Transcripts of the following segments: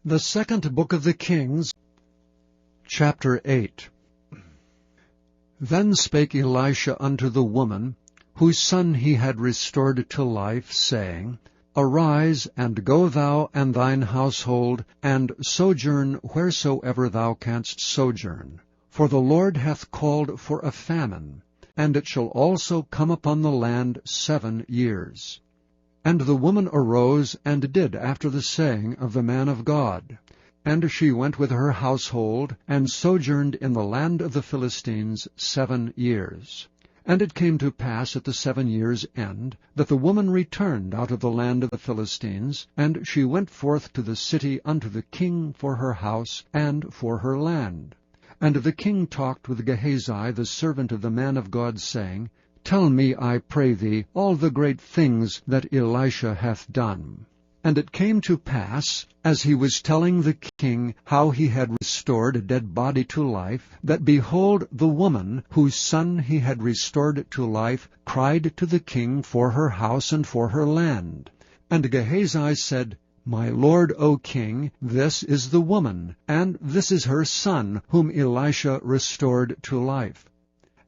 The second book of the Kings, chapter 8. Then spake Elisha unto the woman, whose son he had restored to life, saying, Arise, and go thou and thine household, and sojourn wheresoever thou canst sojourn. For the Lord hath called for a famine, and it shall also come upon the land 7 years. And the woman arose and did after the saying of the man of God. And she went with her household, and sojourned in the land of the Philistines 7 years. And it came to pass at the 7 years' end, that the woman returned out of the land of the Philistines, and she went forth to the city unto the king for her house and for her land. And the king talked with Gehazi the servant of the man of God, saying, Tell me, I pray thee, all the great things that Elisha hath done. And it came to pass, as he was telling the king how he had restored a dead body to life, that behold, the woman, whose son he had restored to life, cried to the king for her house and for her land. And Gehazi said, My lord, O king, this is the woman, and this is her son, whom Elisha restored to life.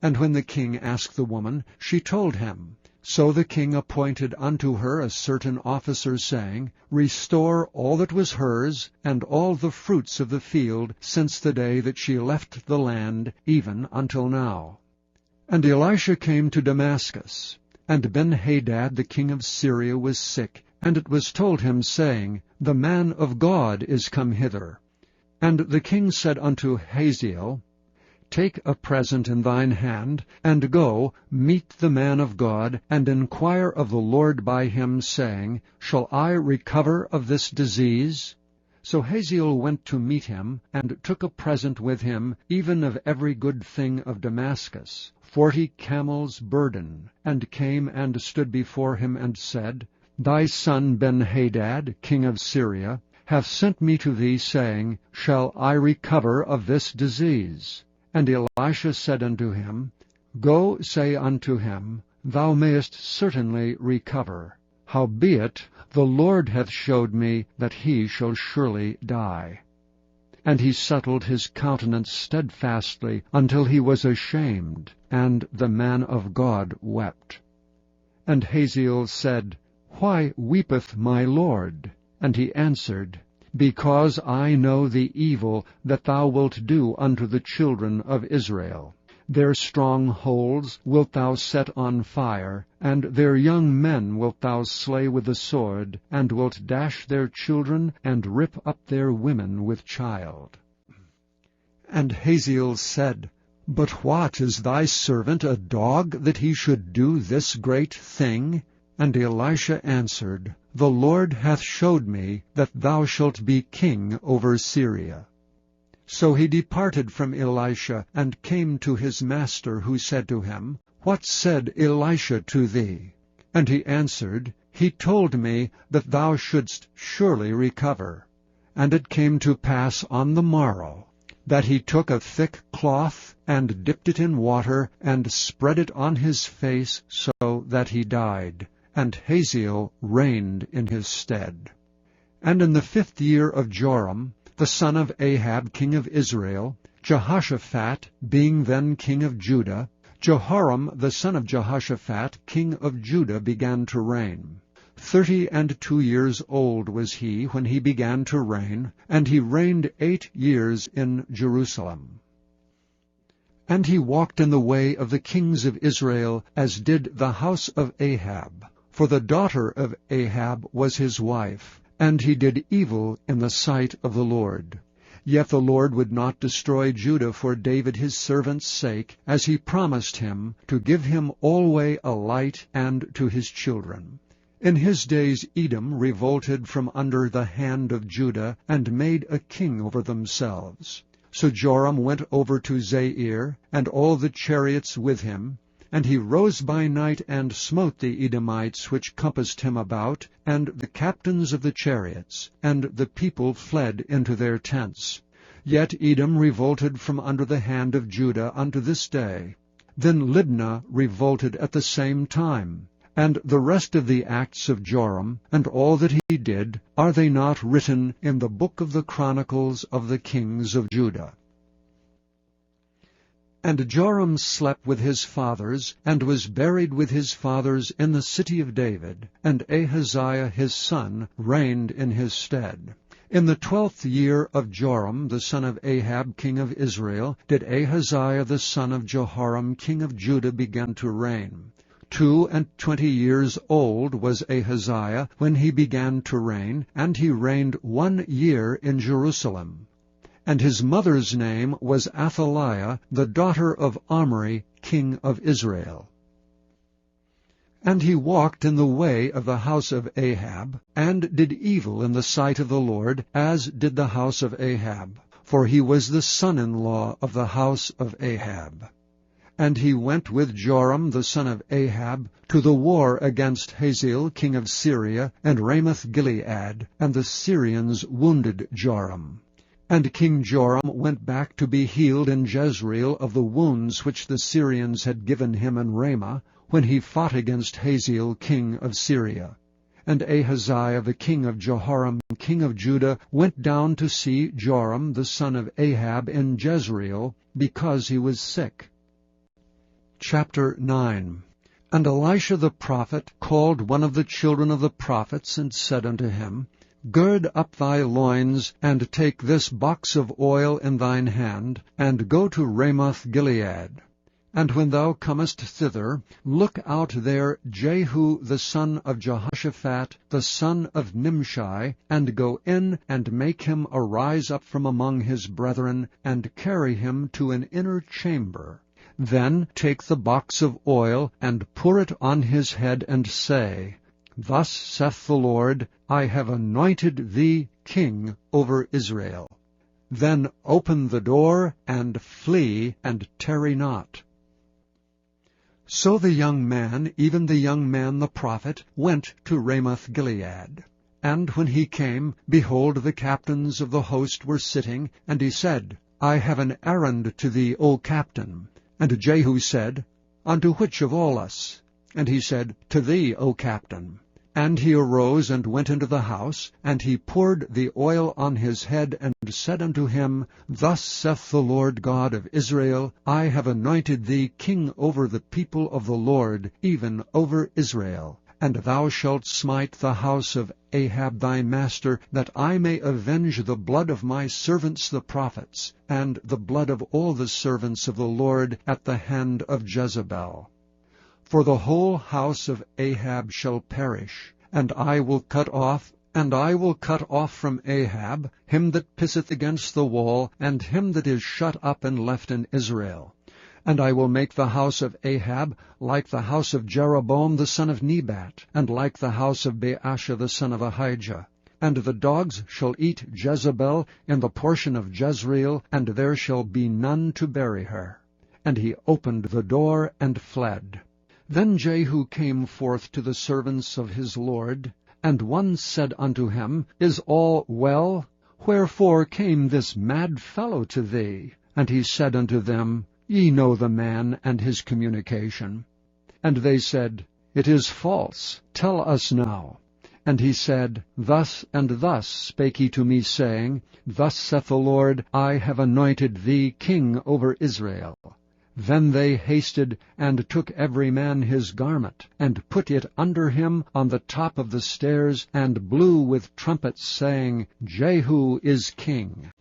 And when the king asked the woman, she told him. So the king appointed unto her a certain officer, saying, Restore all that was hers, and all the fruits of the field, since the day that she left the land, even until now. And Elisha came to Damascus. And Ben-Hadad the king of Syria was sick, and it was told him, saying, The man of God is come hither. And the king said unto Hazael, Take a present in thine hand, and go, meet the man of God, and inquire of the Lord by him, saying, Shall I recover of this disease? So Hazael went to meet him, and took a present with him, even of every good thing of Damascus, 40 camels' burden, and came and stood before him, and said, Thy son Ben-Hadad, king of Syria, hath sent me to thee, saying, Shall I recover of this disease? And Elisha said unto him, Go, say unto him, Thou mayest certainly recover. Howbeit, the Lord hath showed me that he shall surely die. And he settled his countenance steadfastly until he was ashamed, and the man of God wept. And Hazael said, Why weepeth my lord? And he answered, Because I know the evil that thou wilt do unto the children of Israel. Their strongholds wilt thou set on fire, and their young men wilt thou slay with the sword, and wilt dash their children, and rip up their women with child. And Hazael said, But what, is thy servant a dog, that he should do this great thing? And Elisha answered, The Lord hath showed me that thou shalt be king over Syria. So he departed from Elisha, and came to his master, who said to him, What said Elisha to thee? And he answered, He told me that thou shouldst surely recover. And it came to pass on the morrow, that he took a thick cloth, and dipped it in water, and spread it on his face, so that he died. And Hazael reigned in his stead. And in the 5th year of Joram, the son of Ahab, king of Israel, Jehoshaphat, being then king of Judah, Jehoram, the son of Jehoshaphat, king of Judah, began to reign. 32 years old was he when he began to reign, and he reigned 8 years in Jerusalem. And he walked in the way of the kings of Israel, as did the house of Ahab. For the daughter of Ahab was his wife, and he did evil in the sight of the Lord. Yet the Lord would not destroy Judah for David his servant's sake, as he promised him, to give him alway a light, and to his children. In his days Edom revolted from under the hand of Judah, and made a king over themselves. So Joram went over to Zair, and all the chariots with him, and he rose by night, and smote the Edomites which compassed him about, and the captains of the chariots, and the people fled into their tents. Yet Edom revolted from under the hand of Judah unto this day. Then Libnah revolted at the same time, And the rest of the acts of Joram, and all that he did, are they not written in the book of the Chronicles of the kings of Judah? And Joram slept with his fathers, and was buried with his fathers in the city of David, and Ahaziah his son reigned in his stead. In the 12th year of Joram the son of Ahab king of Israel did Ahaziah the son of Jehoram king of Judah begin to reign. 22 years old was Ahaziah when he began to reign, and he reigned 1 year in Jerusalem. And his mother's name was Athaliah, the daughter of Omri, king of Israel. And he walked in the way of the house of Ahab, and did evil in the sight of the Lord, as did the house of Ahab, for he was the son-in-law of the house of Ahab. And he went with Joram the son of Ahab to the war against Hazael king of Syria, and Ramoth-Gilead, and the Syrians wounded Joram. And King Joram went back to be healed in Jezreel of the wounds which the Syrians had given him in Ramah, when he fought against Hazael king of Syria. And Ahaziah the king of Jehoram king of Judah went down to see Joram the son of Ahab in Jezreel, because he was sick. Chapter 9. And Elisha the prophet called one of the children of the prophets, and said unto him, Gird up thy loins, and take this box of oil in thine hand, and go to Ramoth-Gilead. And when thou comest thither, look out there Jehu the son of Jehoshaphat, the son of Nimshi, and go in and make him arise up from among his brethren, and carry him to an inner chamber. Then take the box of oil, and pour it on his head, and say, Thus saith the Lord, I have anointed thee king over Israel. Then open the door, and flee, and tarry not. So the young man, even the young man the prophet, went to Ramoth-Gilead. And when he came, behold, the captains of the host were sitting, and he said, I have an errand to thee, O captain. And Jehu said, Unto which of all us? And he said, To thee, O captain. And he arose and went into the house, and he poured the oil on his head, and said unto him, Thus saith the Lord God of Israel, I have anointed thee king over the people of the Lord, even over Israel. And thou shalt smite the house of Ahab thy master, that I may avenge the blood of my servants the prophets, and the blood of all the servants of the Lord at the hand of Jezebel. For the whole house of Ahab shall perish, and I will cut off from Ahab him that pisseth against the wall, and him that is shut up and left in Israel. And I will make the house of Ahab like the house of Jeroboam the son of Nebat, and like the house of Baasha the son of Ahijah. And the dogs shall eat Jezebel in the portion of Jezreel, and there shall be none to bury her. And he opened the door and fled. Then Jehu came forth to the servants of his Lord, and one said unto him, Is all well? Wherefore came this mad fellow to thee? And he said unto them, Ye know the man and his communication. And they said, It is false. Tell us now. And he said, Thus and thus spake he to me, saying, Thus saith the Lord, I have anointed thee king over Israel. Then they hasted, and took every man his garment, and put it under him on the top of the stairs, and blew with trumpets, saying, Jehu is king.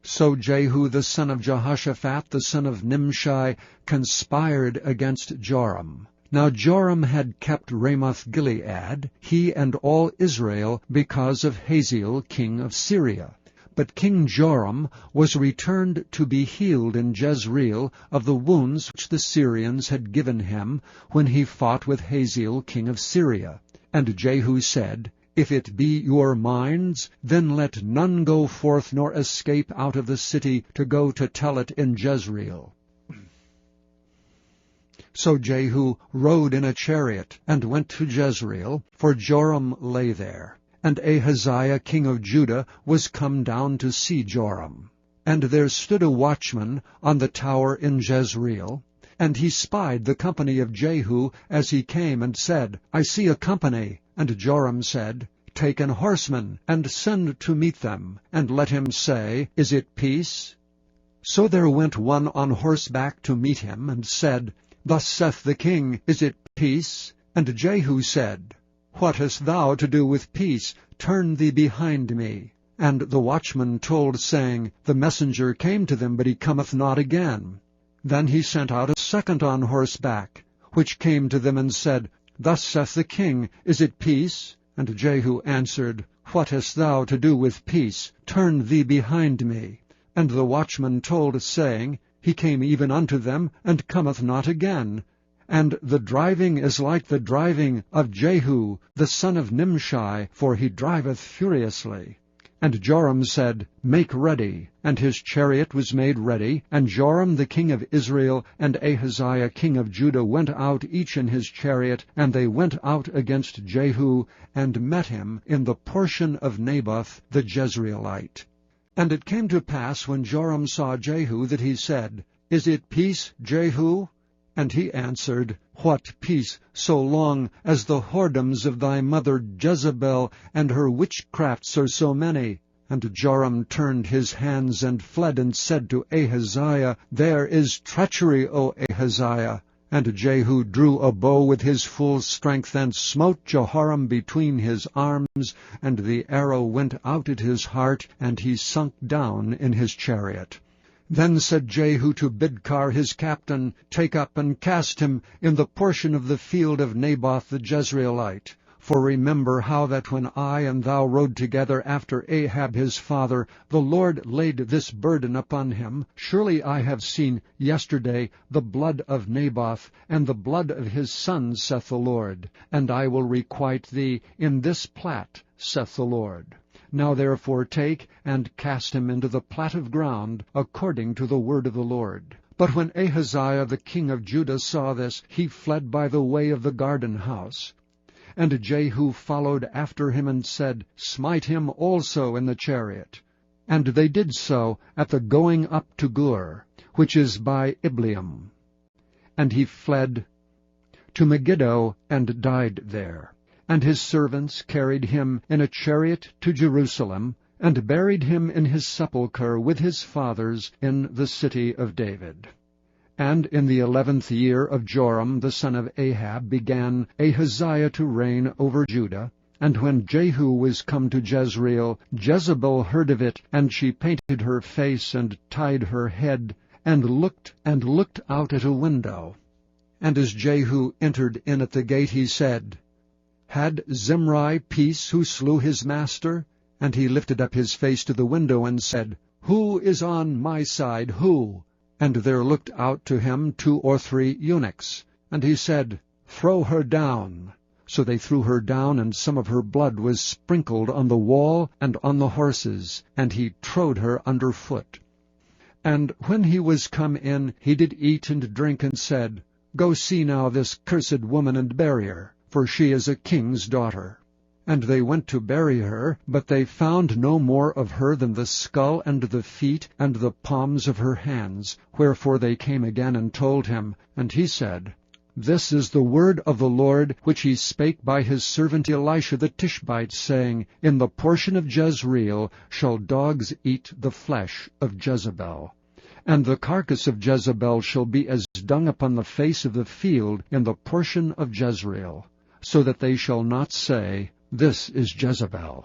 So Jehu the son of Jehoshaphat, the son of Nimshi, conspired against Joram. Now Joram had kept Ramoth-Gilead, he and all Israel, because of Hazael king of Syria. But King Joram was returned to be healed in Jezreel of the wounds which the Syrians had given him when he fought with Hazael king of Syria. And Jehu said, If it be your minds, then let none go forth nor escape out of the city to go to tell it in Jezreel. So Jehu rode in a chariot, and went to Jezreel, for Joram lay there. And Ahaziah king of Judah was come down to see Joram. And there stood a watchman on the tower in Jezreel. And he spied the company of Jehu as he came, and said, I see a company. And Joram said, Take an horseman, and send to meet them, and let him say, Is it peace? So there went one on horseback to meet him, and said, Thus saith the king, Is it peace? And Jehu said, What hast thou to do with peace? Turn thee behind me. And the watchman told, saying, The messenger came to them, but he cometh not again. Then he sent out a second on horseback, which came to them, and said, Thus saith the king, Is it peace? And Jehu answered, What hast thou to do with peace? Turn thee behind me. And the watchman told, saying, He came even unto them, and cometh not again. And the driving is like the driving of Jehu, the son of Nimshi, for he driveth furiously. And Joram said, Make ready. And his chariot was made ready. And Joram the king of Israel and Ahaziah king of Judah went out each in his chariot, and they went out against Jehu, and met him in the portion of Naboth the Jezreelite. And it came to pass, when Joram saw Jehu, that he said, Is it peace, Jehu? And he answered, What peace, so long as the whoredoms of thy mother Jezebel and her witchcrafts are so many? And Joram turned his hands and fled, and said to Ahaziah, There is treachery, O Ahaziah. And Jehu drew a bow with his full strength, and smote Jehoram between his arms, and the arrow went out at his heart, and he sunk down in his chariot. Then said Jehu to Bidkar his captain, Take up and cast him in the portion of the field of Naboth the Jezreelite. For remember how that when I and thou rode together after Ahab his father, the Lord laid this burden upon him. Surely I have seen yesterday the blood of Naboth, and the blood of his sons, saith the Lord. And I will requite thee in this plat, saith the Lord. Now therefore take and cast him into the plat of ground, according to the word of the Lord. But when Ahaziah the king of Judah saw this, he fled by the way of the garden house. And Jehu followed after him, and said, Smite him also in the chariot. And they did so at the going up to Gur, which is by Ibleam. And he fled to Megiddo, and died there. And his servants carried him in a chariot to Jerusalem, and buried him in his sepulchre with his fathers in the city of David. And in the 11th year of Joram the son of Ahab began Ahaziah to reign over Judah. And when Jehu was come to Jezreel, Jezebel heard of it, and she painted her face, and tied her head, and looked out at a window. And as Jehu entered in at the gate, he said, Had Zimri peace who slew his master? And he lifted up his face to the window, and said, Who is on my side, who? And there looked out to him 2 or 3 eunuchs. And he said, Throw her down. So they threw her down, and some of her blood was sprinkled on the wall and on the horses, and he trode her under foot. And when he was come in, he did eat and drink, and said, Go see now this cursed woman, and bury her, for she is a king's daughter. And they went to bury her, but they found no more of her than the skull and the feet and the palms of her hands. Wherefore they came again and told him. And he said, This is the word of the Lord, which he spake by his servant Elisha the Tishbite, saying, In the portion of Jezreel shall dogs eat the flesh of Jezebel. And the carcass of Jezebel shall be as dung upon the face of the field in the portion of Jezreel, so that they shall not say, This is Jezebel.